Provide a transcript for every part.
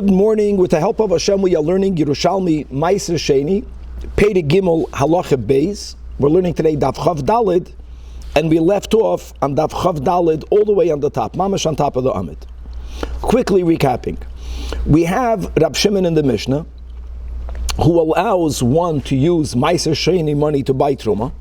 Good morning. With the help of Hashem, we are learning Yerushalmi maaser sheni, Pei Gimel halacha beis. We're learning today Daf Chav Dalid, and we left off on Daf Chav Dalid all the way on the top, mamash on top of the Amid. Quickly recapping, we have Rab Shimon in the Mishnah, who allows one to use maaser sheni money to buy truma.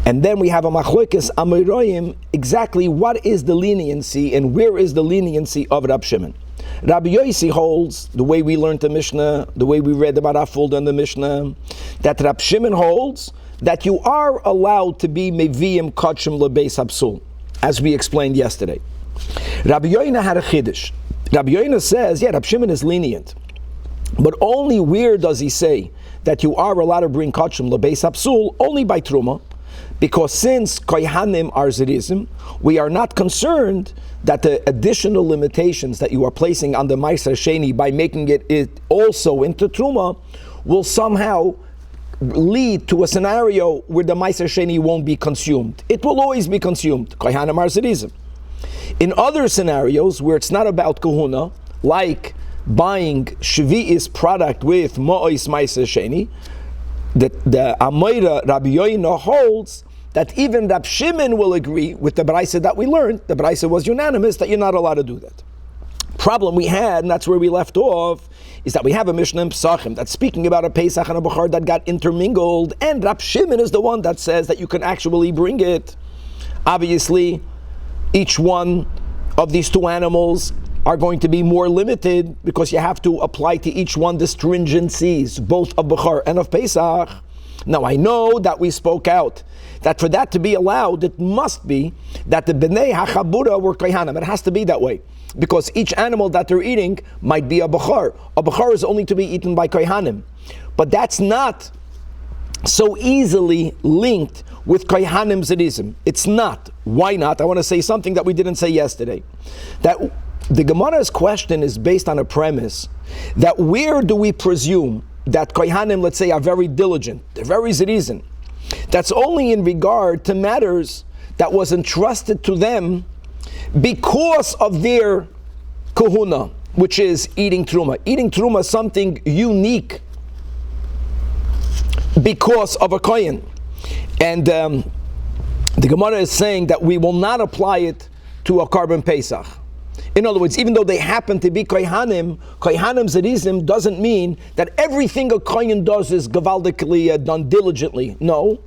And then we have a machlokes Amoraim, exactly what is the leniency and where is the leniency of Rab Shimon. Rabbi Yossi holds, the way we learned the Mishnah, the way we read about Afulda in the Mishnah, that Rab Shimon holds that you are allowed to be meviim kachim lebeis hapsul, as we explained yesterday. Rabbi Yoina had a chiddush. Rabbi Yoina says, yeah, Rab Shimon is lenient, but only where does he say that you are allowed to bring kachim lebeis hapsul? Only by truma. Because since kohanim are zirizim, we are not concerned that the additional limitations that you are placing on the maaser sheni by making it also into truma will somehow lead to a scenario where the maaser sheni won't be consumed. It will always be consumed. Kohanim are zirizim. In other scenarios where it's not about kahuna, like buying shvi'is product with mo'is maaser sheni, the Amoira Rabbi Yoina holds that even Rab Shimon will agree with the Braisa that we learned. The Braisa was unanimous that you're not allowed to do that. Problem we had, and that's where we left off, is that we have a Mishnah in Pesachim that's speaking about a Pesach and a Bechor that got intermingled, and Rab Shimon is the one that says that you can actually bring it. Obviously, each one of these two animals are going to be more limited because you have to apply to each one the stringencies, both of Bechor and of Pesach. Now I know that we spoke out that for that to be allowed, it must be that the Bnei HaChabura were Kohanim. It has to be that way. Because each animal that they're eating might be a Bechor. A Bechor is only to be eaten by Kohanim. But that's not so easily linked with Kohanim Zerizim. It's not. Why not? I want to say something that we didn't say yesterday. That the Gemara's question is based on a premise that where do we presume that Kohanim, let's say, are very diligent, they're very Zerizim. That's only in regard to matters that was entrusted to them because of their kahuna, which is eating truma. Eating truma is something unique because of a kohen. And the Gemara is saying that we will not apply it to a carbon Pesach. In other words, even though they happen to be kohanim zerizim doesn't mean that everything a kohen does is gavaldically done diligently. No.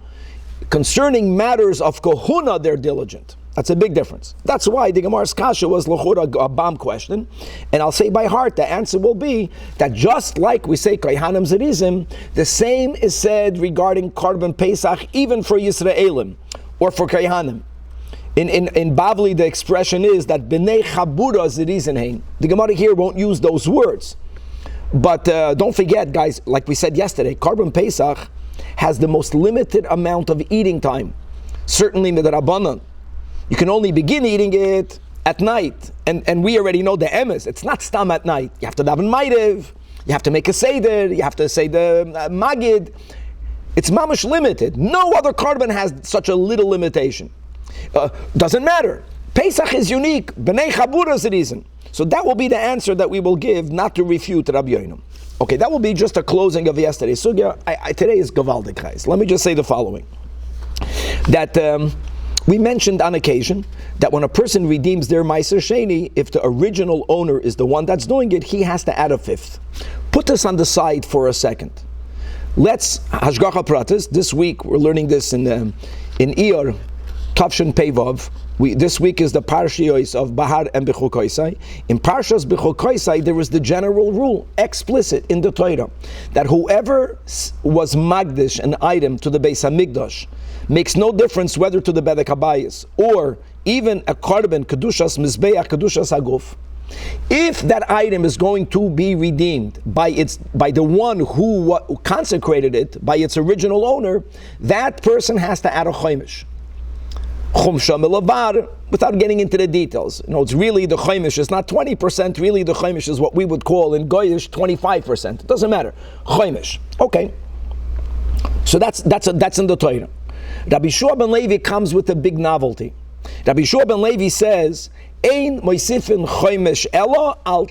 Concerning matters of kohuna, they're diligent. That's a big difference. That's why the Gemara's kasha was l'chura a bomb question. And I'll say by heart, the answer will be that just like we say kohanim zerizim, the same is said regarding carbon Pesach, even for Yisraelim or for kohanim. In Bavli, the expression is that Bnei Chabura Zerizin Hein. The Gemara here won't use those words. But don't forget, guys, like we said yesterday, Carbon Pesach has the most limited amount of eating time. Certainly in the Rabbanan. You can only begin eating it at night. And we already know the emes. It's not stam at night. You have to daven maitiv. You have to make a seder. You have to say the magid. It's mamash limited. No other carbon has such a little limitation. Doesn't matter. Pesach is unique. Bnei Chabura is the reason. So that will be the answer that we will give, not to refute Rabbi Yoina. Okay, that will be just a closing of yesterday's sugya. Today is Gavaldik Chais. Let me just say the following. That we mentioned on occasion that when a person redeems their maaser sheni, if the original owner is the one that's doing it, he has to add a fifth. Put this on the side for a second. Let's Hashgacha Pratis. This week we're learning this in Iyar. Tavshin Peivav. This week is the Parshiyos of Bahar and Bechukoisai. In Parshas Bechukoisai, there is the general rule, explicit in the Torah, that whoever was magdish an item to the Beis Hamikdash makes no difference whether to the Bedek Habayis or even a korban Kedushas Mizbeach Kedushas Aguf. If that item is going to be redeemed by the one who consecrated it, by its original owner, that person has to add a chaimish. Without getting into the details. It's really the chaimish is not 20%, really the chaimish is what we would call in Goyish 25%. It doesn't matter. Chaimish. Okay. So that's in the Torah. Rabbi Shua ben Levi comes with a big novelty. Rabbi Shua ben Levi says, Ein moisifin chaimish ela al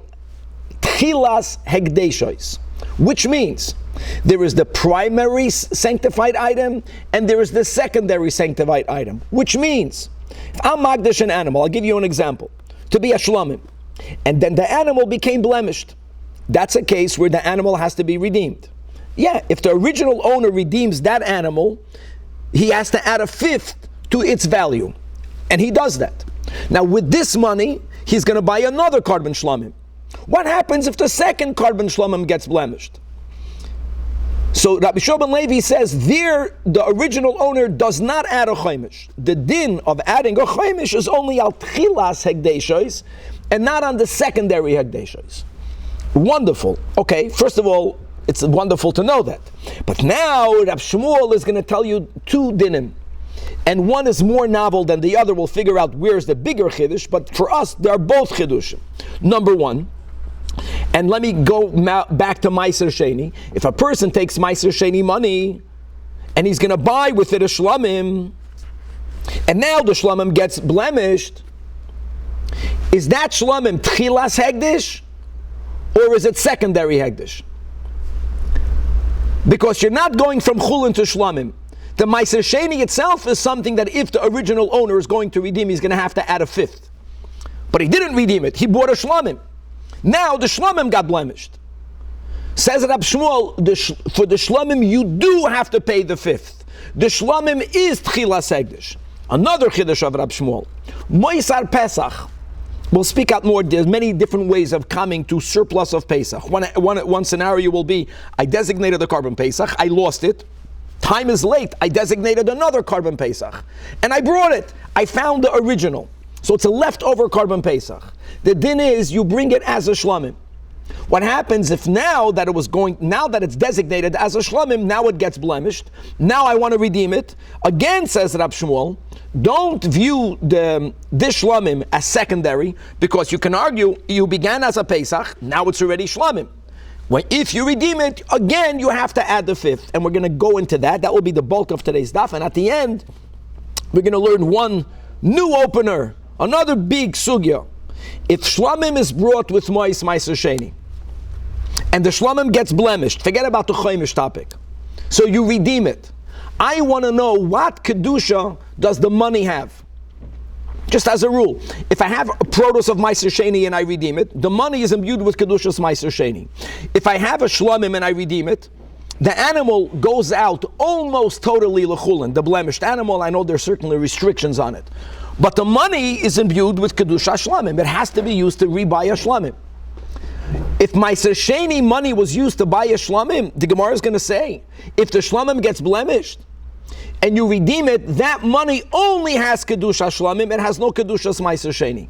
tchilas hegdeshois, which means there is the primary sanctified item and there is the secondary sanctified item, which means if I'm magdish an animal, I'll give you an example, to be a shlamim, and then the animal became blemished. That's a case where the animal has to be redeemed. Yeah, if the original owner redeems that animal, he has to add a fifth to its value. And he does that. Now with this money, he's going to buy another carbon shlamim. What happens if the second carbon shlamim gets blemished? So Rabbi Shua ben Levi says there the original owner does not add a chaimish. The din of adding a chaimish is only al tchilas hegdeshois and not on the secondary hegdeshois. Wonderful. Okay, first of all, it's wonderful to know that. But now Rab Shmuel is going to tell you two dinim. And one is more novel than the other. We'll figure out where's the bigger chiddush, but for us, they're both chiddushim. Number one, and let me go back to maaser sheni. If a person takes maaser sheni money, and he's going to buy with it a shlamim, and now the shlamim gets blemished, is that shlamim tchilas hegdish, or is it secondary hegdish? Because you're not going from chulin to shlamim. The maaser sheni itself is something that if the original owner is going to redeem, he's going to have to add a fifth. But he didn't redeem it. He bought a shlamim. Now the shlamim got blemished. Says Rab Shmuel, for the shlamim you do have to pay the fifth. The shlamim is tchilas hegdish. Another chiddush of Rab Shmuel, maaser Pesach. We'll speak out more. There's many different ways of coming to surplus of Pesach. One scenario will be, I designated the carbon Pesach, I lost it. Time is late, I designated another carbon Pesach. And I brought it. I found the original. So it's a leftover carbon Pesach. The din is, you bring it as a shlamim. What happens if now that it's designated as a shlamim, now it gets blemished. Now I want to redeem it. Again, says Rab Shmuel, don't view this shlamim as secondary, because you can argue you began as a Pesach, now it's already shlamim. If you redeem it, again you have to add the fifth, and we're going to go into that. That will be the bulk of today's daf, and at the end we're going to learn one new opener, another big sugya. If shlamim is brought with maaser sheni, and the shlamim gets blemished, forget about the chaimish topic. So you redeem it. I want to know what kedusha does the money have? Just as a rule, if I have a produce of maaser sheni and I redeem it, the money is imbued with kedushas maaser sheni. If I have a shlamim and I redeem it, the animal goes out almost totally lechulin. The blemished animal, I know there's certainly restrictions on it, but the money is imbued with kedusha shlamim. It has to be used to rebuy a shlamim. If maaser sheni money was used to buy a shlamim, the Gemara is going to say, if the shlamim gets blemished and you redeem it, that money only has kedusha shlamim. It has no kedushas maaser sheni.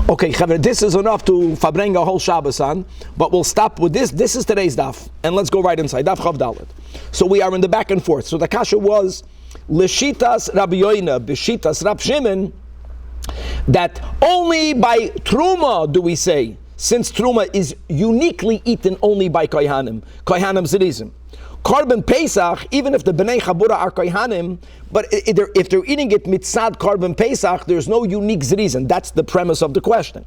Okay, Chavre, this is enough to fabring a whole Shabbos on, but we'll stop with this. This is today's daf, and let's go right inside. Daf Chav Dalet. So we are in the back and forth. So the kasha was L'shitas Rabbi Yoina, B'shitas Rab Shimon, that only by Truma do we say, since Truma is uniquely eaten only by Kohanim Zerizim. Carbon Pesach, even if the Bnei Chabura are Kohanim, but if they're eating it mitzad Carbon Pesach, there's no unique Zerizim. That's the premise of the question.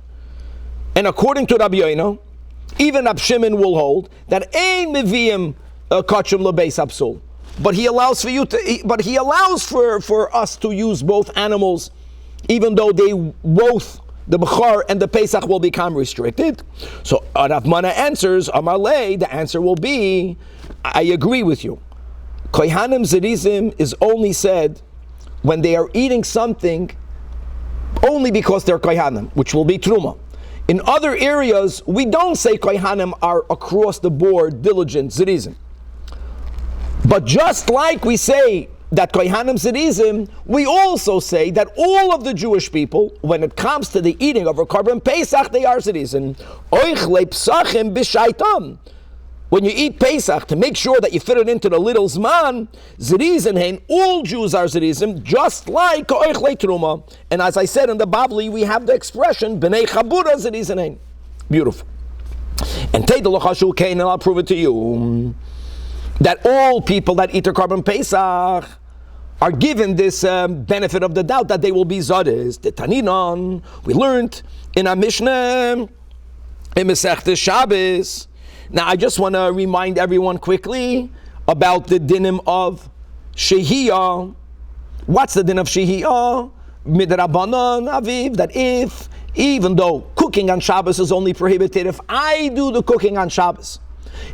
And according to Rabbi Yoina, even Rab Shimon will hold that ein meviim kachim lebeis absul. But he allows for you to. But he allows for us to use both animals, even though they both, the Bechar and the Pesach, will become restricted. So Rav Mana answers, Amar Lei, the answer will be, I agree with you. Kohanim Zerizim is only said when they are eating something only because they're Kohanim, which will be Truma. In other areas, we don't say Kohanim are across the board diligent Zerizim. But just like we say that Kohanim Zerizim, we also say that all of the Jewish people, when it comes to the eating of a carbon Pesach, they are Zerizim. Oichle psachim b'shaitam. When you eat Pesach, to make sure that you fit it into the little Zman, Zerizim hein, all Jews are Zerizim, just like Oichle Truma. And as I said in the Bavli, we have the expression, B'nei Chabura Zerizim hein. Beautiful. And Teid L'chashu Kain, and I'll prove it to you, that all people that eat their carbon Pesach are given this benefit of the doubt that they will be Zades. The Taninon, we learned in our Mishnah in Masechta Shabbos. Now, I just want to remind everyone quickly about the dinim of shehiyah. What's the din of shehiyah? Midrabanan aviv, that even though cooking on Shabbos is only prohibited, if I do the cooking on Shabbos,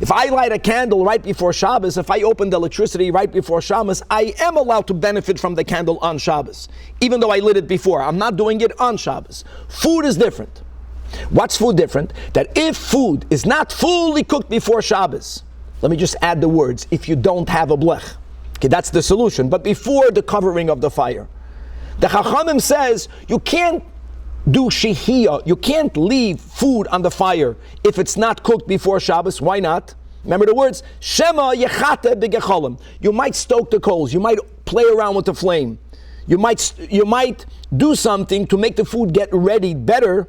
if I light a candle right before Shabbos, if I open the electricity right before Shabbos, I am allowed to benefit from the candle on Shabbos, even though I lit it before. I'm not doing it on Shabbos. Food is different. What's food different? That if food is not fully cooked before Shabbos, let me just add the words, if you don't have a blech. Okay, that's the solution. But before the covering of the fire, the Chachamim says you can't do shehiyah, you can't leave food on the fire if it's not cooked before Shabbos. Why not? Remember the words, Shema yechate b'gecholim. You might stoke the coals, you might play around with the flame, you might do something to make the food get ready better,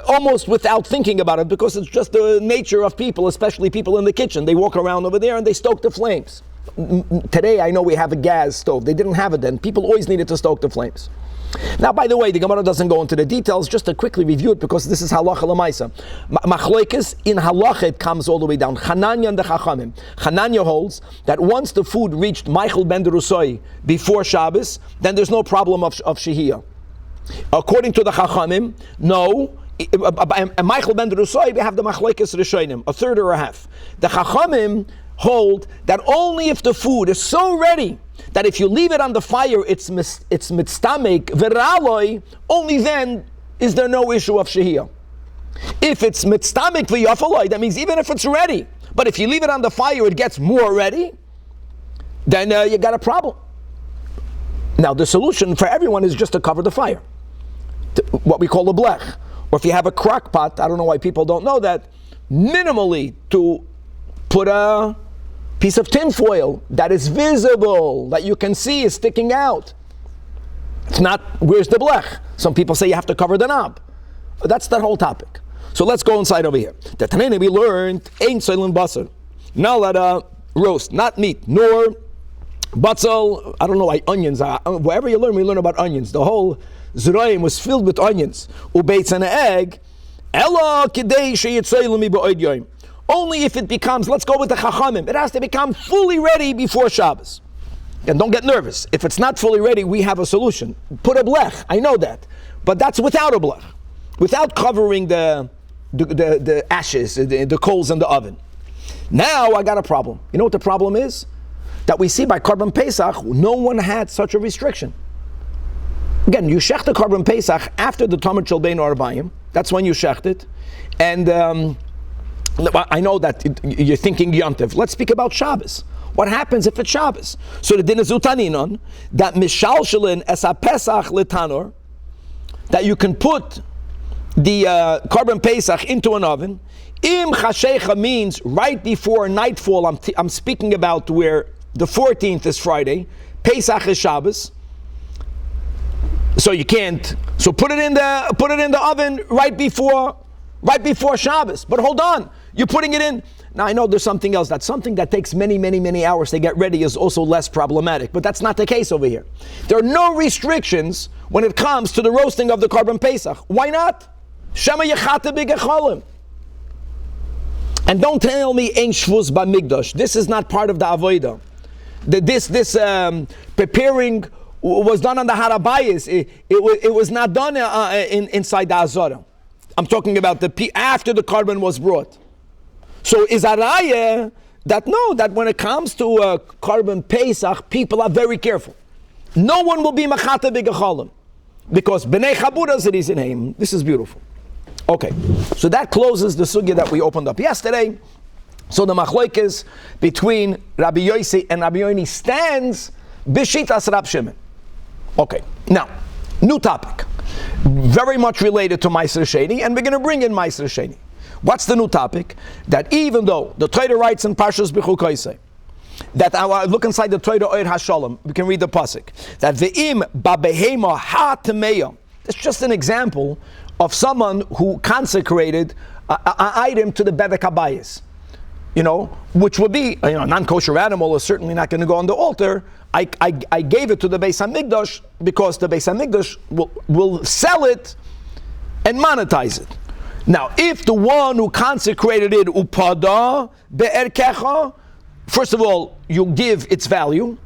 almost without thinking about it, because it's just the nature of people, especially people in the kitchen. They walk around over there and they stoke the flames. Today I know we have a gas stove. They didn't have it then. People always needed to stoke the flames. Now, by the way, the Gemara doesn't go into the details, just to quickly review it, because this is halacha l'maisa. Machlokes in halacha, it comes all the way down. Hananya and the Chachamim. Hananya holds that once the food reached Michael ben Derusoi before Shabbos, then there's no problem of shehiyah. According to the Chachamim, no. And Michael ben Derusoi, we have the machlokes rishonim, a third or a half. The Chachamim hold that only if the food is so ready that if you leave it on the fire, it's mitztamek v'raloi, only then is there no issue of shehiyah. If it's mitztamek v'yafaloi, that means even if it's ready, but if you leave it on the fire, it gets more ready, then you got a problem. Now, the solution for everyone is just to cover the fire, what we call a blech. Or if you have a crock pot, I don't know why people don't know that, minimally to put a piece of tin foil that is visible, that you can see is sticking out. If not, where's the blech? Some people say you have to cover the knob. But that's that whole topic. So let's go inside over here. The Tanena we learned, ein soilin basar. Not let roast, not meat, nor batzal, I don't know why onions are. Wherever you learn, we learn about onions. The whole Zerayim was filled with onions. Ubeitz and an egg. Ella kidei sheyitzoilim mi ba'od yoyim. Only if it becomes, let's go with the Chachamim, it has to become fully ready before Shabbos. And don't get nervous. If it's not fully ready, we have a solution. Put a blech, I know that. But that's without a blech. Without covering the ashes, the coals in the oven. Now I got a problem. You know what the problem is? That we see by Korban Pesach, no one had such a restriction. Again, you shech the Korban Pesach after the Tamar Shel Bein Arbayim. That's when you shecht it. And I know that you're thinking Yontiv. Let's speak about Shabbos. What happens if it's Shabbos? So the din is utaninon, that mishalshelin es ha-pesach letanor, that you can put the Korban Pesach into an oven. Im chashecha means right before nightfall. I'm speaking about where the 14th is Friday, Pesach is Shabbos. So you can't. So put it in the oven right before Shabbos. But hold on, you're putting it in. Now I know there's something else. That's something that takes many hours to get ready is also less problematic. But that's not the case over here. There are no restrictions when it comes to the roasting of the Korban Pesach. Why not? Shema yechate b'gecholim. And don't tell me ein shvus b'migdash. This is not part of the avodah. This preparing was done on the harabayis. It was not done inside the azara. I'm talking about after the korban was brought. So is a raya that when it comes to korban Pesach, people are very careful. No one will be machata b'gecholim because b'nei chaburas it is in him. This is beautiful. Okay, so that closes the sugya that we opened up yesterday. So the machlokes between Rabbi Yossi and Rabbi Yoni stands b'shitas Rab Shimon. Okay, now, new topic. Very much related to maaser sheni, and we're going to bring in maaser sheni. What's the new topic? That even though the Torah writes in Parshas B'chukoisei, that look inside the Torah Oir HaShalom, we can read the pasuk, that ve'im babehema ha-temeya. It's just an example of someone who consecrated an item to the Bedek HaBayis. Which would be, a non-kosher animal is certainly not going to go on the altar. I gave it to the Beis HaMikdash because the Beis HaMikdash will sell it and monetize it. Now, if the one who consecrated it, upada be'erkecha, first of all, you give its value.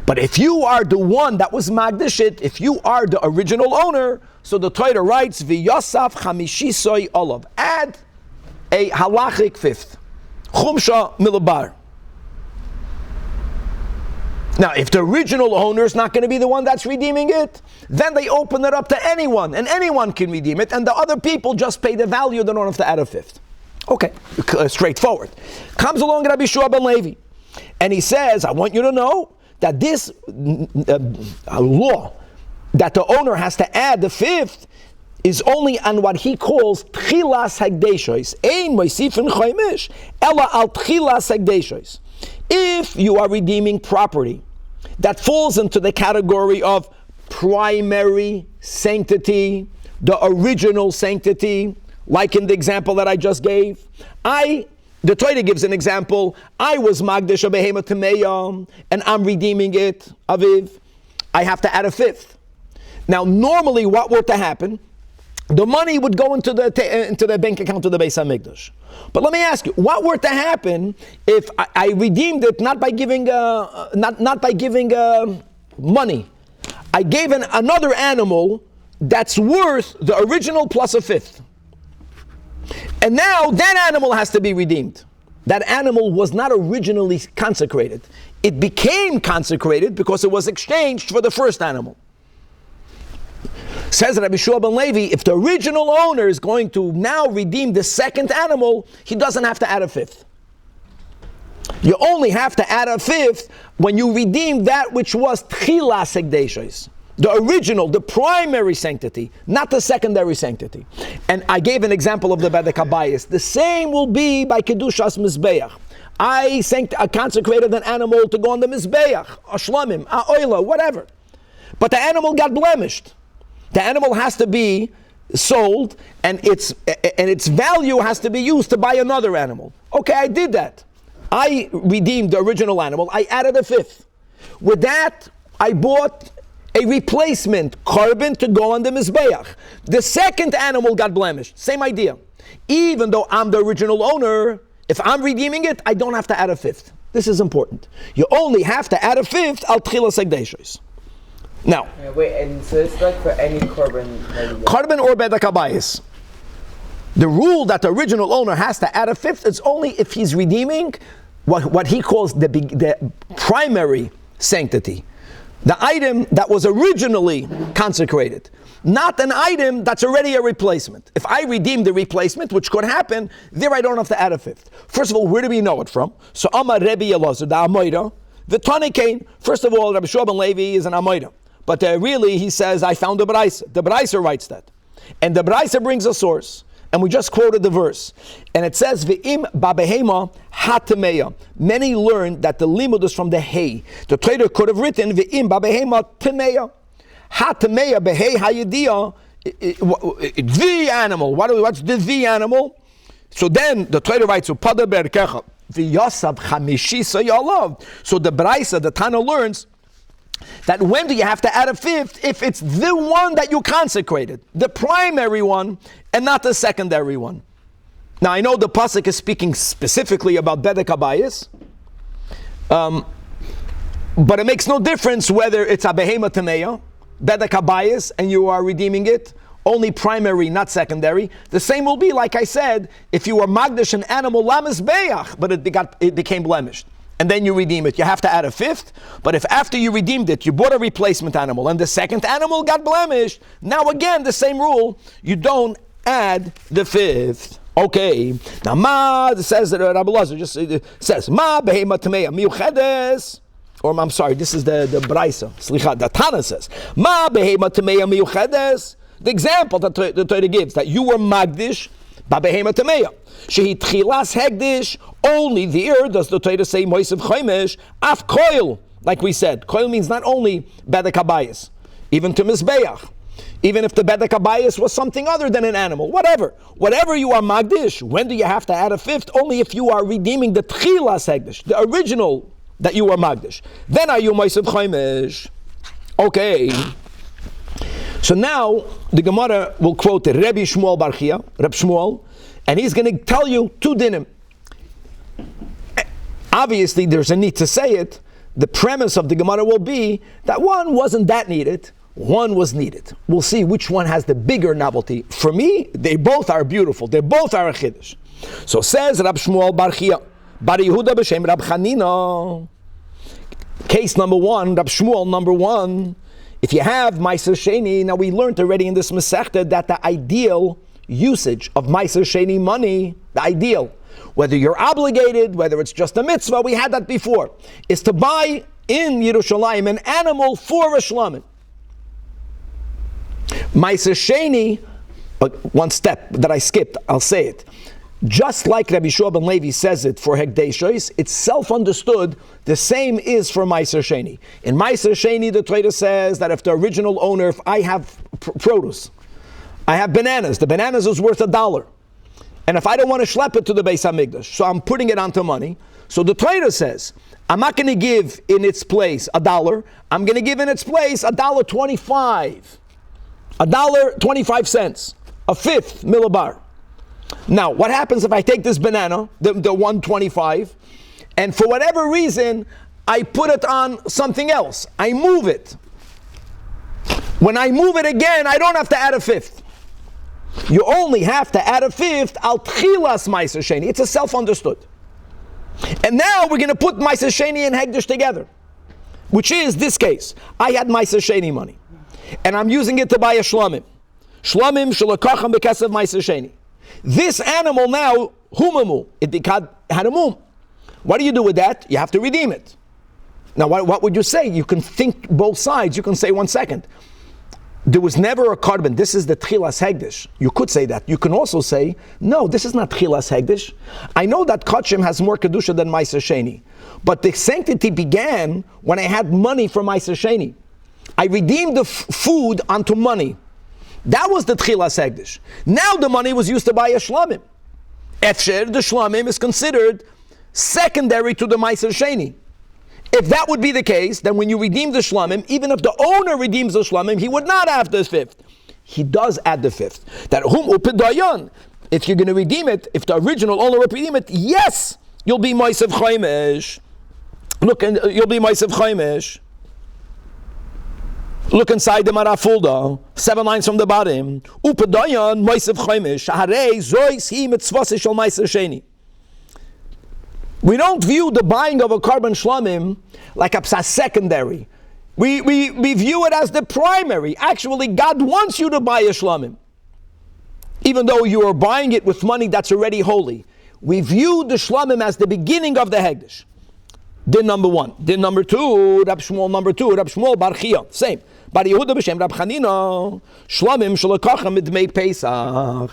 But if you are the one that was magdish it, if you are the original owner, so the Torah writes, v'yosaf chamishisoi olav. Add a halachic fifth. Chumsha milabar. Now, if the original owner is not going to be the one that's redeeming it, then they open it up to anyone, and anyone can redeem it, and the other people just pay the value, they don't have to add a fifth. Okay, straightforward. Comes along Rabbi Shua ben Levi, and he says, I want you to know that this law, that the owner has to add the fifth, is only on what he calls tchilas hagdeshois. Ein moisifin choimish, ela al tchilas hagdeshois. If you are redeeming property that falls into the category of primary sanctity, the original sanctity, like in the example that I just gave, the Torah gives an example. I was magdish a behema tameya, and I'm redeeming it, aviv. I have to add a fifth. Now, normally, what were to happen? The money would go into the bank account of the Beis Hamikdash. But let me ask you, what were to happen if I redeemed it not by giving money? I gave another animal that's worth the original plus a fifth. And now that animal has to be redeemed. That animal was not originally consecrated. It became consecrated because it was exchanged for the first animal. Says Rabbi Shua ben Levi, if the original owner is going to now redeem the second animal, he doesn't have to add a fifth. You only have to add a fifth when you redeem that which was tchilas hekdeshos, the original, the primary sanctity, not the secondary sanctity. And I gave an example of the Bedek HaBayis. The same will be by Kedushas Mizbeach. I consecrated an animal to go on the Mizbeach, a shlamim, a oila, whatever. But the animal got blemished. The animal has to be sold, and its value has to be used to buy another animal. Okay, I did that. I redeemed the original animal. I added a fifth. With that, I bought a replacement carbon to go on the Mizbeach. The second animal got blemished. Same idea. Even though I'm the original owner, if I'm redeeming it, I don't have to add a fifth. This is important. You only have to add a fifth al tchilas hekdeshos. Now, wait, and so it's like for any korban or bedek habayis. The rule that the original owner has to add a fifth is only if he's redeeming what he calls the primary sanctity, the item that was originally consecrated, not an item that's already a replacement. If I redeem the replacement, which could happen, there I don't have to add a fifth. First of all, where do we know it from? So Amar Rebbe Elazar, the Amoida, the Tani Kain. First of all, Rabbi Shua ben Levi is an Amoida. But really, he says, I found the Braisa. The Braisa writes that. And the Braisa brings a source. And we just quoted the verse. And it says, V'im babehema hatameya. Many learned that the limud is from the hay. The trader could have written, V'im babehema tameya. Hatameya behei hayediyah. The animal. What's the animal? So then the trader writes, Upada berkecha. V'yasab chamishisa yalav. So the Braisa, the Tana learns, that when do you have to add a fifth? If it's the one that you consecrated, the primary one, and not the secondary one. Now I know the pasuk is speaking specifically about bedek habayis, but it makes no difference whether it's a behema tameya, bedek habayis, and you are redeeming it, only primary, not secondary. The same will be, like I said, if you were magdish an animal lamis beach, but it became blemished. And then you redeem it. You have to add a fifth. But if after you redeemed it, you bought a replacement animal, and the second animal got blemished, now again, the same rule, you don't add the fifth. Okay. Now, Ma, says that Rabbi Elazar just says, Ma behema tameya miyuchedes. Or I'm sorry, this is the Braisa. Slicha, the Tana says, Ma behema tameya miyuchedes. The example that the Torah gives, that you were magdish, ba behema tameya. Shehi tchilas hegdish, only there does the Torah say moisev choimish, af koil, like we said. Koil means not only bedek habayis, even to mizbeach. Even if the bedek habayis was something other than an animal, whatever you are magdish, when do you have to add a fifth? Only if you are redeeming the tchilas hegdish, the original that you are magdish. Then are you moisev choimish. Okay. So now the Gemara will quote Rebbe Shmuel Bar Chia, Reb Shmuel, and he's going to tell you two dinim. Obviously, there's a need to say it. The premise of the Gemara will be that one wasn't that needed, one was needed. We'll see which one has the bigger novelty. For me, they both are beautiful. They both are a chiddush. So says Rab Shmuel Bar Chia, Bar Yehuda b'shem Rab Chanina. Case number one, Rab Shmuel number one. If you have maaser sheni, now we learned already in this Masechta that the ideal usage of maaser sheni money, the ideal, whether you're obligated, whether it's just a mitzvah, we had that before, is to buy in Yerushalayim an animal for a shlamim. Maaser sheni, one step that I skipped, I'll say it. Just like Rabbi Shua ben Levi says it for Hekdeshos, it's self-understood, the same is for Maaser Sheni. In Maaser Sheni, the Torah says that if the original owner, if I have produce, I have bananas, the bananas is worth $1. And if I don't want to schlep it to the Beis HaMikdash, so I'm putting it onto money, so the Torah says, I'm not going to give in its place $1, I'm going to give in its place $1.25. $1.25, a fifth millibar. Now, what happens if I take this banana, the 125, and for whatever reason, I put it on something else. I move it. When I move it again, I don't have to add a fifth. You only have to add a fifth al tchilas maaser sheni. It's a self-understood. And now we're going to put maaser sheni and hegdish together, which is this case. I had maaser sheni money, and I'm using it to buy a shlamim. Shlamim shalakacham b'kesav maaser sheni. This animal now, humamu, it had a mum. What do you do with that? You have to redeem it. Now, what would you say? You can think both sides. You can say, 1 second. There was never a carbon. This is the tchilas hegdish. You could say that. You can also say, no, this is not tchilas hegdish. I know that kachim has more kedusha than maaser sheni, but the sanctity began when I had money for maaser sheni. I redeemed the food onto money. That was the tchilas hegdish. Now the money was used to buy a shlamim. Efsher, the shlamim is considered secondary to the maaser sheni. If that would be the case, then when you redeem the shlamim, even if the owner redeems the shlamim, he would not have the fifth. He does add the fifth. That hum upedayan. If you're going to redeem it, if the original owner would redeem it, yes, you'll be maaser chaimish. Look, you'll be maaser chaimish. Look inside the Marafulda, 7 lines from the bottom. Upedayan maaser chaimish. Harei zois hi mitzvah shel maaser sheni. We don't view the buying of a carbon shlamim like a secondary. We view it as the primary. Actually, God wants you to buy a shlamim. Even though you are buying it with money that's already holy. We view the shlamim as the beginning of the hegdish. Din number 1. Din number 2, Rab Shmuel number 2, Rab Shmuel Bar Chia. Same. Bar Yehuda b'shem Rab Chanina. Shlamim shalakachem midmei Pesach.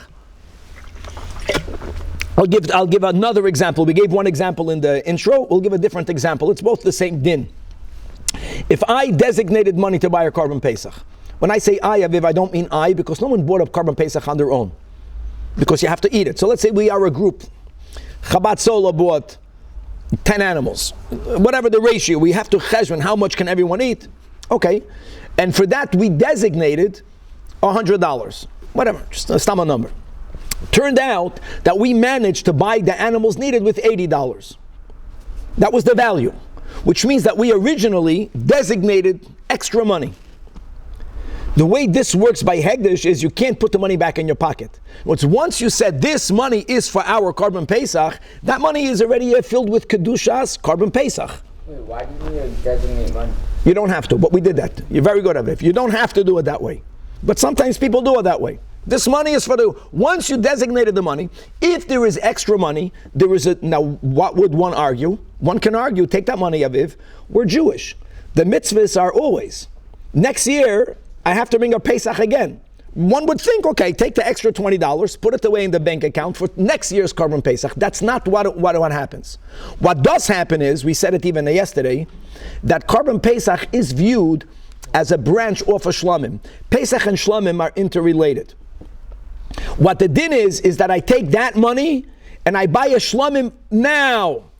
I'll give another example. We gave one example in the intro. We'll give a different example. It's both the same din. If I designated money to buy a carbon Pesach, when I say I, Aviv, I don't mean I, because no one bought a carbon Pesach on their own. Because you have to eat it. So let's say we are a group. Chabad Sola bought 10 animals. Whatever the ratio, we have to cheshvan, how much can everyone eat? Okay. And for that, we designated $100. Whatever, just a stammer number. Turned out that we managed to buy the animals needed with $80. That was the value, which means that we originally designated extra money. The way this works by Hegdish is you can't put the money back in your pocket. Once you said this money is for our carbon Pesach, that money is already filled with Kedushas carbon Pesach. Wait, why do you designate money? You don't have to, but we did that. You're very good at it. You don't have to do it that way. But sometimes people do it that way. This money is for once you designated the money, if there is extra money, now what would one argue? One can argue, take that money, Aviv, we're Jewish. The mitzvahs are always. Next year, I have to bring a Pesach again. One would think, okay, take the extra $20, put it away in the bank account for next year's carbon Pesach. That's not what happens. What does happen is, we said it even yesterday, that carbon Pesach is viewed as a branch off of Shlamim. Pesach and Shlamim are interrelated. What the din is that I take that money and I buy a shlamim now.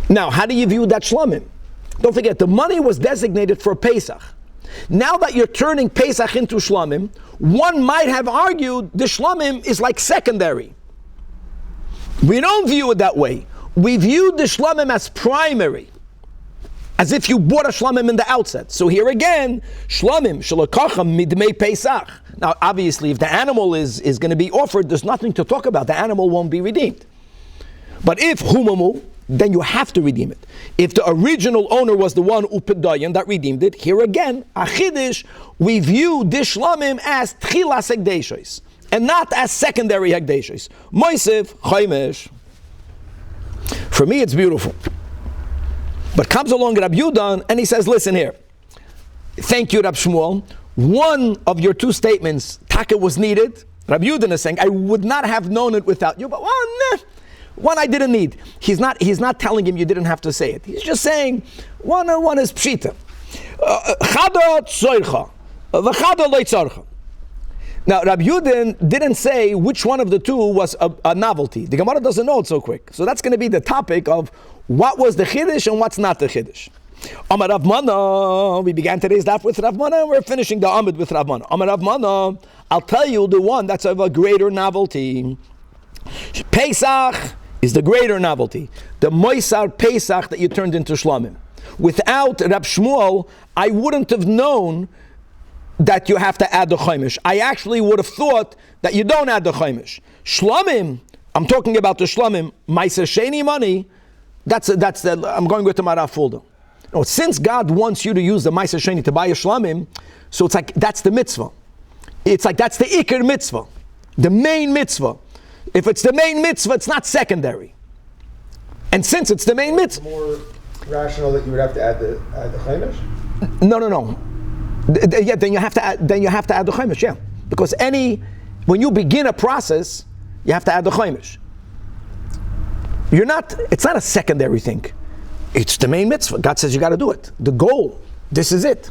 Now, how do you view that shlamim? Don't forget, the money was designated for Pesach. Now that you're turning Pesach into shlamim, one might have argued the shlamim is like secondary. We don't view it that way. We view the shlamim as primary, as if you bought a shlamim in the outset. So here again, shlamim shalakacham midmei Pesach. Now, obviously, if the animal is going to be offered, there's nothing to talk about. The animal won't be redeemed. But if humamu, then you have to redeem it. If the original owner was the one upedayan that redeemed it, here again, achidish, we view this shlamim as tchilas hekdeshos and not as secondary hekdeshos. Moisef chaimesh. For me, it's beautiful. But comes along Rabbi Yudan and he says, "Listen here. Thank you, Rabbi Shmuel. One of your two statements, taka was needed." Rabbi Yudan is saying, "I would not have known it without you." But one I didn't need. He's not telling him you didn't have to say it. He's just saying one is pshita. Chada tzorcha, v'chada lo tzorcha. Now Rabbi Yudin didn't say which one of the two was a novelty. The Gemara doesn't know it so quick. So that's going to be the topic of what was the chiddush and what's not the chiddush. Amar Rav Mana, we began today's daf with Rav Mana and we're finishing the Amud with Rav Mana. Amar Rav Mana, I'll tell you the one that's of a greater novelty. Pesach is the greater novelty. The maaser Pesach that you turned into shlamim. Without Rab Shmuel, I wouldn't have known that you have to add the chaimish. I actually would have thought that you don't add the chaimish. Shlamim, I'm talking about the shlamim, maaser sheni money, I'm going with the Marav folder. No, since God wants you to use the maaser sheni to buy a shlamim, so it's like that's the mitzvah. It's like that's the ikar mitzvah, the main mitzvah. If it's the main mitzvah, it's not secondary. And since it's the main mitzvah, more rational that you would have to add the chaimish? No. Yeah, then you have to add the chaimish. Yeah, because when you begin a process, you have to add the chaimish. It's not a secondary thing. It's the main mitzvah. God says you got to do it. The goal. This is it.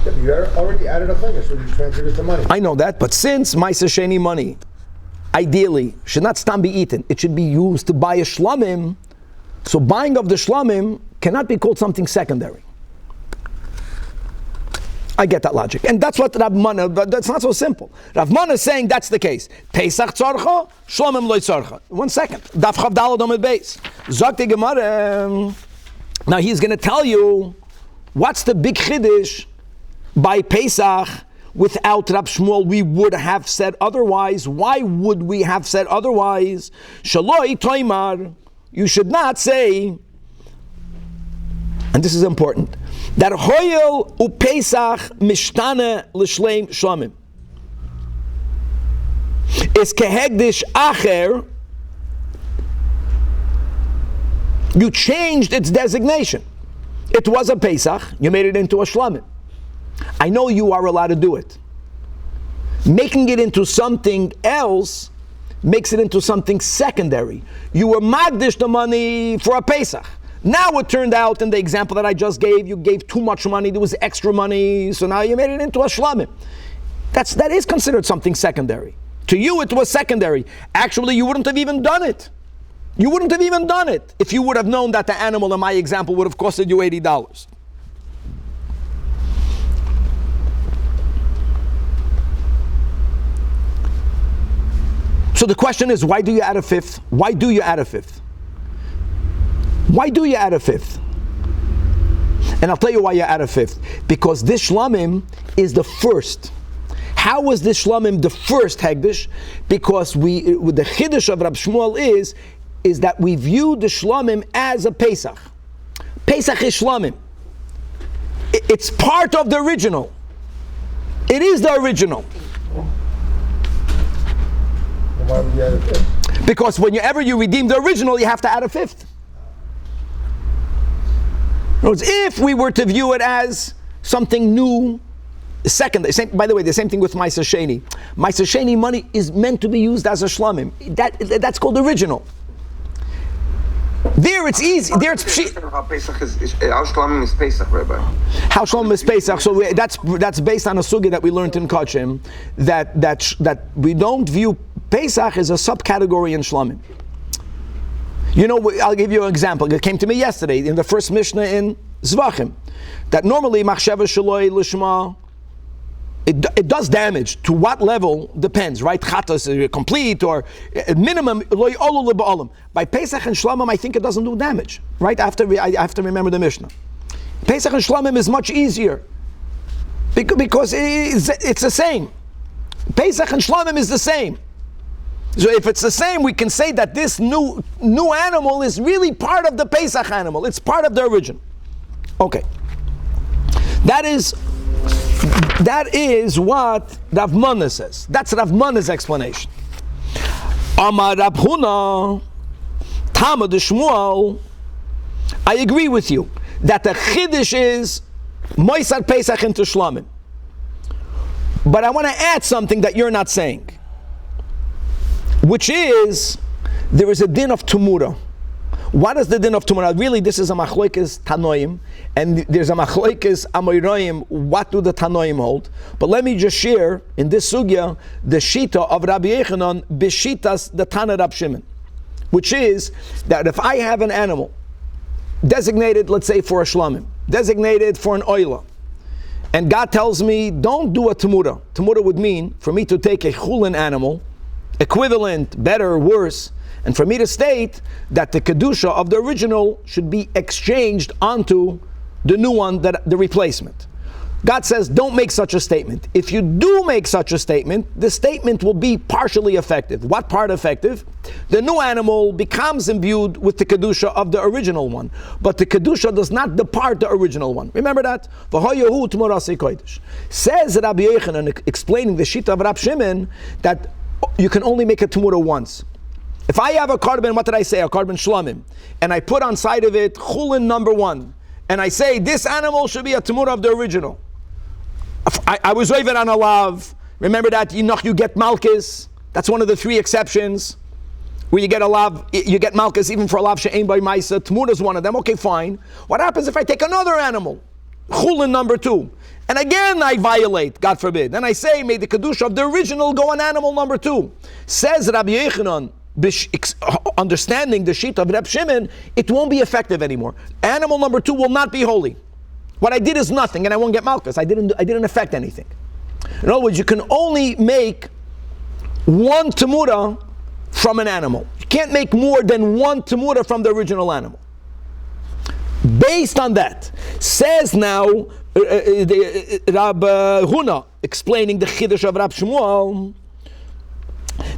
Yeah, you already added a chaimish when you transferred it to money. I know that, but since maaser sheni money, ideally, should not stam be eaten. It should be used to buy a shlamim. So buying of the shlamim cannot be called something secondary. I get that logic. And that's what Rav Mana, but that's not so simple. Rav Mana is saying that's the case. Pesach tzorcha, shlamim lo tzorcha. 1 second. Daf chav daled amid beis. Zok the Gemara. Now he's going to tell you what's the big chiddush by Pesach. Without Rab Shmuel, we would have said otherwise. Why would we have said otherwise? Shaloi toimar. You should not say, and this is important, that hoyel uPesach mishtane l'shleim shlamim is kehegdish acher. You changed its designation. It was a Pesach. You made it into a shlamim. I know you are allowed to do it. Making it into something else makes it into something secondary. You were magdish the money for a Pesach. Now it turned out in the example that I just gave, you gave too much money, there was extra money, so now you made it into a shlamim. That is considered something secondary. To you it was secondary. Actually, you wouldn't have even done it. You wouldn't have even done it if you would have known that the animal in my example would have costed you $80. So the question is, why do you add a fifth? Why do you add a fifth? Why do you add a fifth? And I'll tell you why you add a fifth. Because this shlamim is the first. How was this shlamim the first hegdish? Because the chiddush of Rab Shmuel is that we view the shlamim as a Pesach. Pesach is shlamim. It's part of the original. It is the original. Why would you add a fifth? Because whenever you redeem the original, you have to add a fifth. In other words, if we were to view it as something new, by the way, the same thing with maaser sheni. Maaser sheni money is meant to be used as a shlamim. That's called original. There it's easy. There it's how Pesach is how shlamim is Pesach, Rabbi. How shlamim is Pesach. So that's based on a sugi that we learned in Kachim that we don't view Pesach as a subcategory in shlamim. You know, I'll give you an example. It came to me yesterday in the first Mishnah in zvachim. That normally machshava shaloi lishma, it does damage. To what level depends, right? Chatas complete or minimum loy olu leba'olim. By Pesach and Shlamim, I think it doesn't do damage, right? I have to remember the Mishnah. Pesach and Shlamim is much easier because it's the same. Pesach and Shlamim is the same. So if it's the same, we can say that this new animal is really part of the Pesach animal. It's part of the original. Okay. That is what Rav Mana says. That's Rav Mana's explanation. Amar Rav Huna, Tama de Shmuel, I agree with you that the Chiddush is Moisar Pesach into Shlamim. But I want to add something that you're not saying, which is there is a din of Tumura. What is the din of Tumura? Really, this is a machlokes Tanoim, and there's a machlokes Amoraim. What do the Tanoim hold? But let me just share in this sugya the shita of Rabbi Yechanan b'shitas the Tana Rab Shimon, which is that if I have an animal designated, let's say for a shlamim, designated for an oila, and God tells me don't do a Tumura. Tumura would mean for me to take a chulin animal, equivalent, better, worse, and for me to state that the kedusha of the original should be exchanged onto the new one, that the replacement. God says, don't make such a statement. If you do make such a statement, the statement will be partially effective. What part effective? The new animal becomes imbued with the kedusha of the original one, but the kedusha does not depart the original one. Remember that? Says Rabbi Yechanan, explaining the shita of Rab Shimon, that you can only make a tumura once. If I have a carbon, what did I say? A carbon shlamim, and I put on side of it chulin number 1, and I say this animal should be a tumura of the original. I was over on a lav. Remember that you get malchus. That's one of the 3 exceptions where you get a lav, you get malchus even for a lav she'ein by maaser. Tumura is one of them. Okay, fine. What happens if I take another animal, chulin number 2, and again I violate, God forbid, and I say may the kedusha of the original go on animal number 2? Says Rabbi Yechanan, understanding the sheet of Reb Shimon, it won't be effective anymore. Animal number 2 will not be holy. What I did is nothing, and I won't get malchus. I didn't affect anything. In other words, you can only make 1 temura from an animal. You can't make more than 1 temura from the original animal. Based on that, says now Rab Huna, explaining the Chiddush of Rab Shmuel,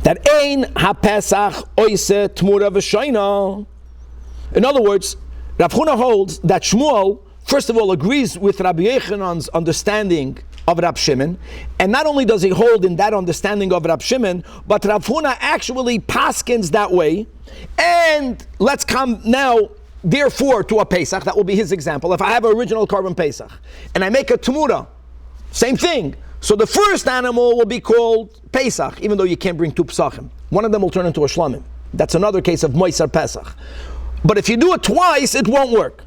that ein ha-pesach oise tmura v'shoina. In other words, Rav Huna holds that Shmuel, first of all, agrees with Rabbi Yechanan's understanding of Rab Shimon, and not only does he hold in that understanding of Rab Shimon, but Rav Huna actually paskins that way. And let's come now, therefore, to a Pesach. That will be his example. If I have an original carbon Pesach, and I make a Tumura, same thing. So the first animal will be called Pesach, even though you can't bring 2 Pesachim. One of them will turn into a Shlamim. That's another case of Maaser Pesach. But if you do it twice, it won't work.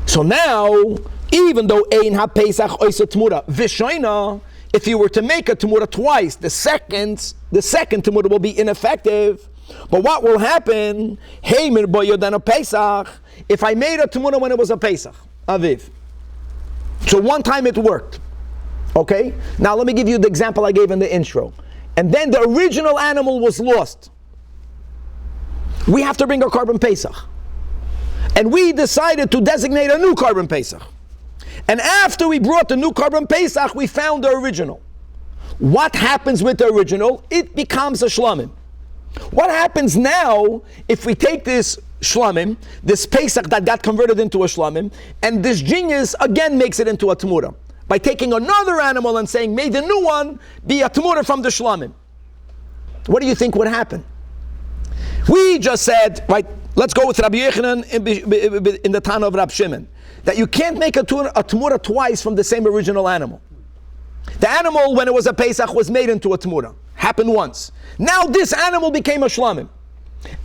So now, even though Ein HaPesach Oisa Tmura Vishoina, if you were to make a Tmura twice, the second Tmura will be ineffective. But what will happen? Heimer Boyodan a Pesach. If I made a Tmura when it was a Pesach, Aviv. So one time it worked. Okay? Now let me give you the example I gave in the intro. And then the original animal was lost. We have to bring a carbon Pesach. And we decided to designate a new carbon Pesach. And after we brought the new carbon Pesach, we found the original. What happens with the original? It becomes a shlamim. What happens now if we take this shlamim, this Pesach that got converted into a shlamim, and this genius again makes it into a Tamura? By taking another animal and saying, may the new one be a Tamura from the shlamim. What do you think would happen? We just said, right, let's go with Rabbi Yechanan in the Tana of Rab Shimon, that you can't make a Tamura twice from the same original animal. The animal, when it was a Pesach, was made into a Tamura. Happened once. Now this animal became a shlamim.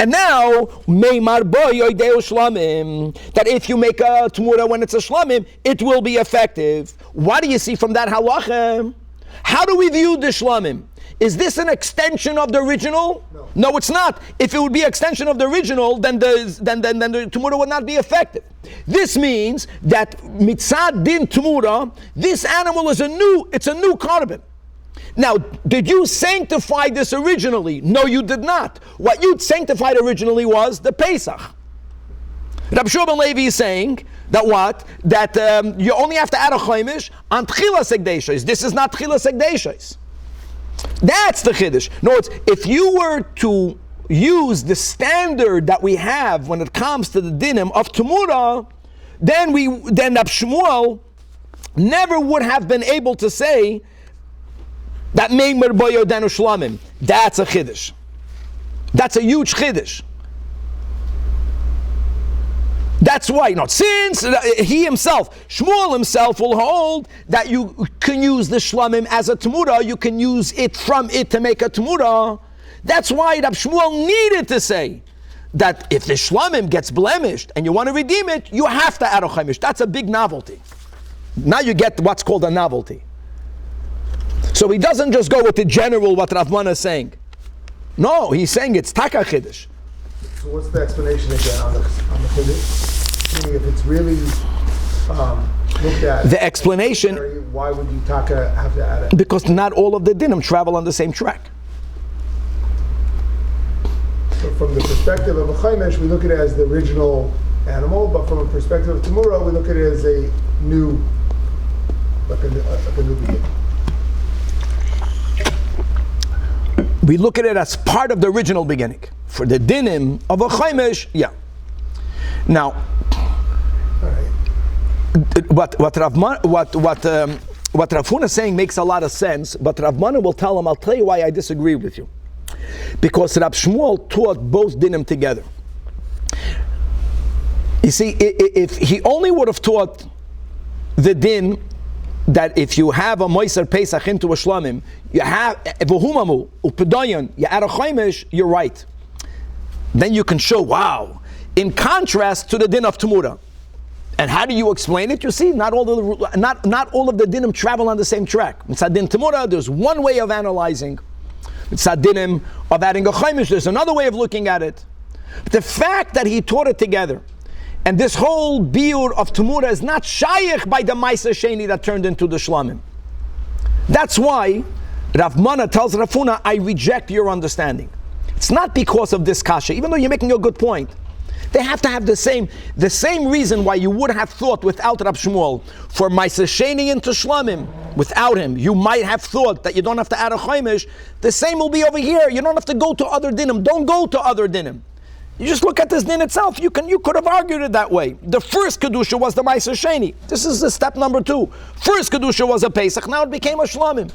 And now, that if you make a Tamura when it's a shlamim, it will be effective. What do you see from that halacha? How do we view the shlamim? Is this an extension of the original? No. No, it's not. If it would be extension of the original, then the tumura would not be effective. This means that mitzad din tumura, this animal is a new korban. Now, did you sanctify this originally? No, you did not. What you sanctified originally was the Pesach. Rabbi Shua ben Levi is saying that what? That you only have to add a chaimish on tchilas hekdeshos. This is not tchilas hekdeshos. That's the chiddush. No, it's if you were to use the standard that we have when it comes to the dinim of Tumura, then Rab Shmuel never would have been able to say that Meimer Boyo Danu Shlamim. That's a chiddush. That's a huge chiddush. That's why, since he himself, Shmuel himself will hold that you can use the shlamim as a temura, you can use it from it to make a temura. That's why Rab Shmuel needed to say that if the shlamim gets blemished and you want to redeem it, you have to add a chaimish. That's a big novelty. Now you get what's called a novelty. So he doesn't just go with the general what Rav Mana is saying. No, he's saying it's taka chiddush. So what's the explanation again on the chiddush? Meaning if it's really looked at, the explanation, why would you have to add it? Because not all of the dinim travel on the same track. So from the perspective of a chaimish, we look at it as the original animal, but from a perspective of Tamura, we look at it as a new, like a new beginning. We look at it as part of the original beginning. For the dinim of a chaimish, yeah. Now, what Rav Huna is saying makes a lot of sense, but Rav Mana will tell him, I'll tell you why I disagree with you. Because Rab Shmuel taught both dinim together. You see, if he only would have taught the din that if you have a maaser Pesach into a shlamim, you have v'humamu upedayon, you add a chaimish, you're right. Then you can show, wow. In contrast to the din of Tumura. And how do you explain it? You see, not all of the dinim travel on the same track. Mitzad din Tumura, there's one way of analyzing. Mitzad dinim of adding a chaimish, there's another way of looking at it. But the fact that he taught it together, and this whole biur of Tumura is not shayich by the maaser sheni that turned into the shlamim. That's why Rav Mana tells Rav Huna, I reject your understanding. It's not because of this kasha, even though you're making a good point. They have to have the same reason why you would have thought without Rab Shmuel for maaser sheni into shlamim. Without him, you might have thought that you don't have to add a chaimish. The same will be over here. You don't have to go to other dinim. Don't go to other dinim. You just look at this din itself. You could have argued it that way. The first kedusha was the maaser sheni. This is the step number 2. First kedusha was a Pesach. Now it became a shlamim.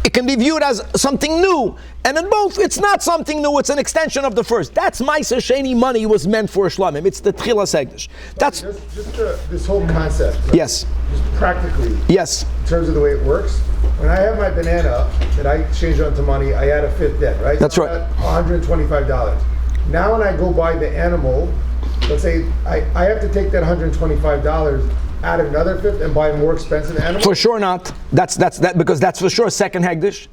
It can be viewed as something new, and in both, it's not something new. It's an extension of the first. That's maaser sheni money was meant for a shlamim. It's the tchilas hekdesh. That's this whole concept. Right? Yes. Just practically. Yes. In terms of the way it works, when I have my banana that I change onto money, I add a fifth debt, right? That's so right. $125. Now when I go buy the animal, let's say I have to take that $125, add another fifth, and buy a more expensive animal? For sure not. That's because that's for sure second hekdesh.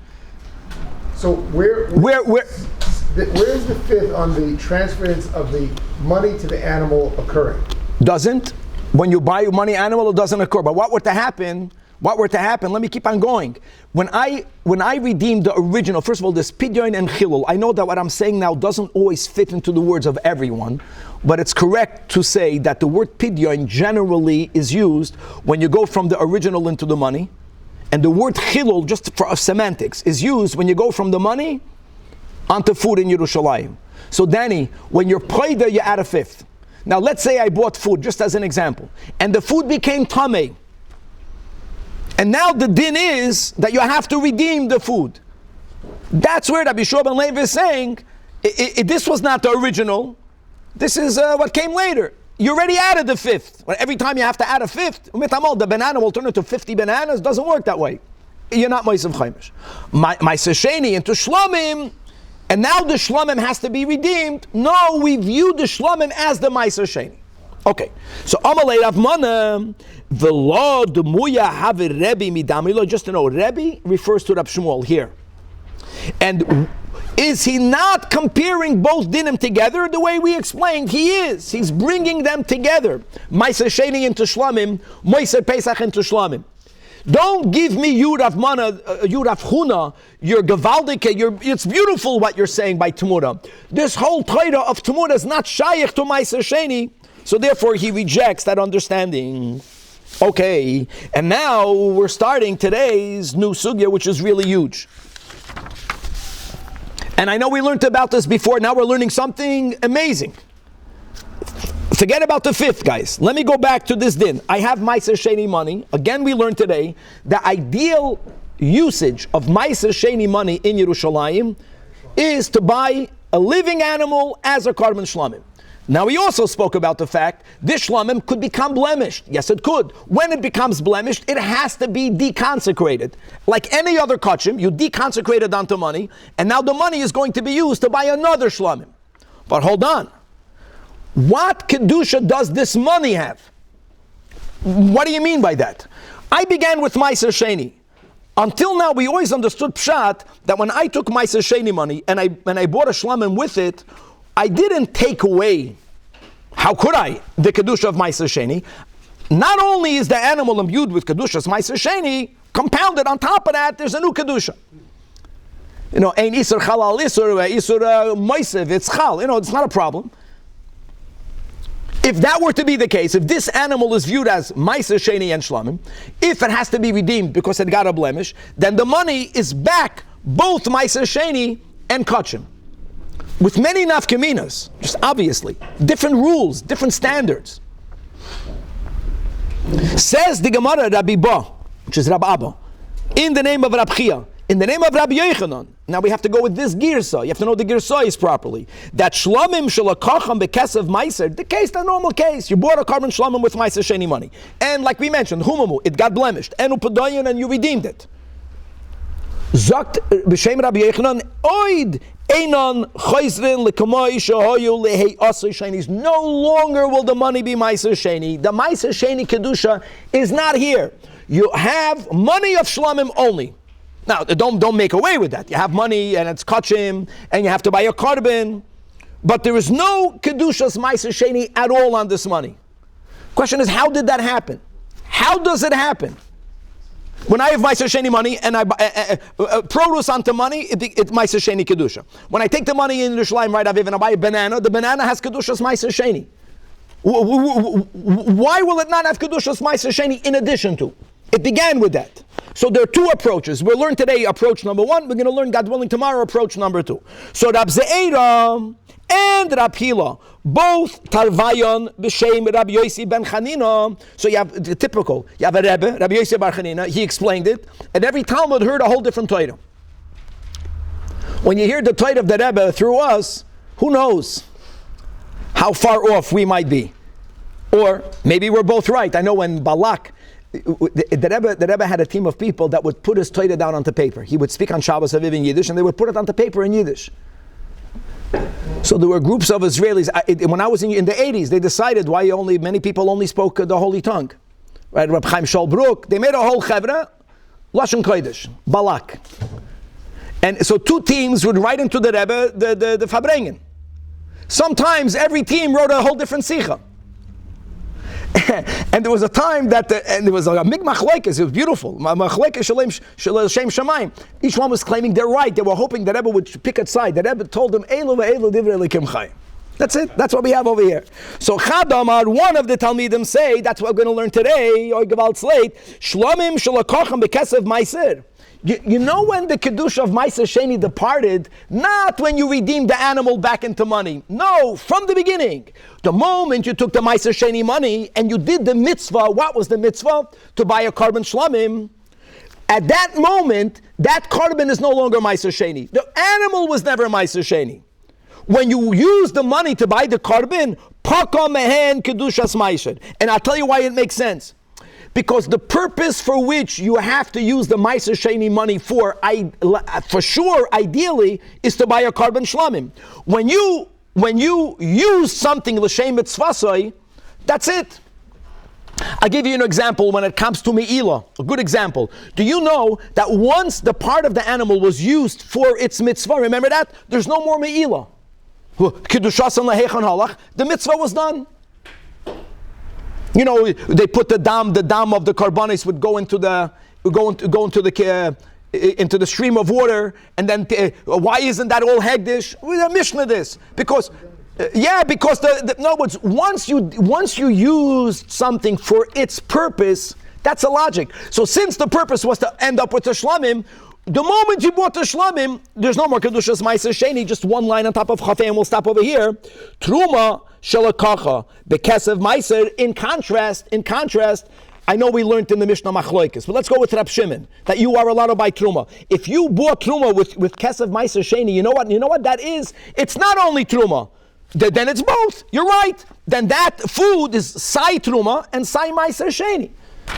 So where is the fifth on the transference of the money to the animal occurring? Doesn't. When you buy a money animal, it doesn't occur. But what were to happen, let me keep on going. When I redeemed the original, first of all, this pidyon and chilul, I know that what I'm saying now doesn't always fit into the words of everyone, but it's correct to say that the word pidyon generally is used when you go from the original into the money, and the word chilul, just for semantics, is used when you go from the money onto food in Yerushalayim. So Danny, when you're paida, you add a fifth. Now let's say I bought food, just as an example, and the food became tameh. And now the din is that you have to redeem the food. That's where Rabbi Shua ben Levi is saying, this was not the original, this is what came later. You already added the fifth. Every time you have to add a fifth, the banana will turn into 50 bananas. Doesn't work that way. You're not maaser chaimish. Maaser sheni into shlamim, and now the shlamim has to be redeemed. No, we view the shlamim as the maaser sheni. Okay, so Amalei Rav Mana, the law Dumuya have Rebbe Midamrilo. Just to know, Rebbe refers to Rav Shmuel here, and is he not comparing both dinim together the way we explained? He is. He's bringing them together. Maaser sheni into shlamim, maaser pesach into shlamim. Don't give me Yurav Mana, Yurav Huna, your Gavaldike, it's beautiful what you're saying by Tamura. This whole Torah of Tamura is not shaykh to Maaser Sheni, so therefore he rejects that understanding. Okay, and now we're starting today's new sugya, which is really huge. And I know we learned about this before, now we're learning something amazing. Forget about the fifth, guys. Let me go back to this din. I have Maaser Sheni money. Again, we learned today the ideal usage of Maaser Sheni money in Yerushalayim is to buy a living animal as a korban shlamim. Now, we also spoke about the fact this shlamim could become blemished. Yes, it could. When it becomes blemished, it has to be deconsecrated. Like any other kachim, you deconsecrate it onto money, and now the money is going to be used to buy another shlamim. But hold on. What kedusha does this money have? What do you mean by that? I began with Maaser Sheni. Until now, we always understood pshat that when I took Maaser Sheni money and I bought a shlamim with it, I didn't take away, how could I, the kedusha of Maaser Sheni. Not only is the animal imbued with kedusha's Maaser Sheni, compounded on top of that, there's a new kedusha. Ein isur halal isur moisev, it's chal. It's not a problem. If that were to be the case, if this animal is viewed as Maaser Sheni and Shlamim, if it has to be redeemed because it got a blemish, then the money is back both Maaser Sheni and Kachim. With many nafkaminas, just obviously. Different rules, different standards. Says the Gemara Rabbi Ba, which is Rabbi Abba, in the name of Rabbi Chia, in the name of Rabbi Yochanan. Now we have to go with this girsa. You have to know the girsa is properly. That shlamim shalakacham bekesav maaser, the case, the normal case. You bought a korban shlamim with Maaser Sheni money. And like we mentioned, humamu, it got blemished. And upadayin, and you redeemed it. Zakt b'shem Rabbi Yochanan, oid einan chayzrin l'kamoi shahoyu lehei asay shenis. No longer will the money be Maaser Sheni. The Maaser Sheni kedusha is not here. You have money of shlamim only. Now, don't make away with that. You have money and it's kachim and you have to buy a korban, but there is no kedushas Maaser Sheni at all on this money. Question is, how did that happen? How does it happen? When I have Maaser Sheni money and I buy produce onto money, it's Maaser Sheni kedusha. When I take the money in Yerushalayim right Aviv and I buy a banana, the banana has kedushas Maaser Sheni. Why will it not have kedushas Maaser Sheni in addition to? It began with that. So there are two approaches. We'll learn today approach number one. We're going to learn, God willing, tomorrow approach number two. So Rab Ze'era and Rab Hila, both Tarvayon b'shem Rab Yosi ben Chanina. So you have the typical. You have a Rebbe, Rab Yosi bar Chanina. He explained it, and every Talmud heard a whole different Torah. When you hear the Torah of the Rebbe through us, who knows how far off we might be, or maybe we're both right. I know when Balak. The Rebbe had a team of people that would put his Torah down onto paper. He would speak on Shabbos Aviv in Yiddish, and they would put it onto paper in Yiddish. So there were groups of Israelis. When I was in the 80s, they decided why many people only spoke the Holy Tongue. Right? Reb Chaim Sholbrook, they made a whole chevra, Lashon Kodesh, Balak. And so two teams would write into the Rebbe the Fabrengen. Sometimes every team wrote a whole different sicha. And there was a time that there was a mig machlekes. It was beautiful. Machlekes shem shamayim. Each one was claiming they're right. They were hoping the Rebbe would pick a side. The Rebbe told them, "Elu ve'elu divrei elikim chayim." That's it. That's what we have over here. So Chadamar, one of the Talmidim say, that's what we're going to learn today. Or Gevalt Slate, Shlomim shalakacham bekesav maaser. You know when the Kedusha of Maaser Sheni departed, not when you redeemed the animal back into money. No, from the beginning. The moment you took the Maaser Sheni money and you did the mitzvah, what was the mitzvah? To buy a korban shlamim. At that moment, that korban is no longer Maaser Sheni. The animal was never Maaser Sheni. When you use the money to buy the korban, paka mehen kedushas maaser. And I'll tell you why it makes sense. Because the purpose for which you have to use the Maaser Sheni money for sure, ideally, is to buy a korban shlamim. When you use something l'shem mitzvasai, That's it. I'll give you an example when it comes to me'ilah. A good example. Do you know that once the part of the animal was used for its mitzvah, remember that? There's no more me'ilah. The mitzvah was done. You know, they put the dam of the karbanis would go into the into the stream of water, and then why isn't that all hegdish? We Mishnah this because. Because in other words, once you used something for its purpose, that's a logic. So since the purpose was to end up with the shlamim, the moment you bought the shlamim, there's no more kedushas maaser sheni. Just one line on top of chafei, and we'll stop over here. Truma shelakacha bekesev maaser. In contrast, I know we learned in the Mishnah Machloikis, but let's go with Rab Shimon, that you are allowed to buy truma. If you bought truma with kesev maaser sheni, you know what that is? It's not only truma. Then it's both. You're right. Then that food is sai truma and sai maaser sheni.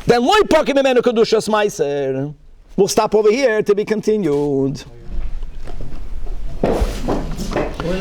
Then loy pakim imenu kedushas maaser. We'll stop over here to be continued.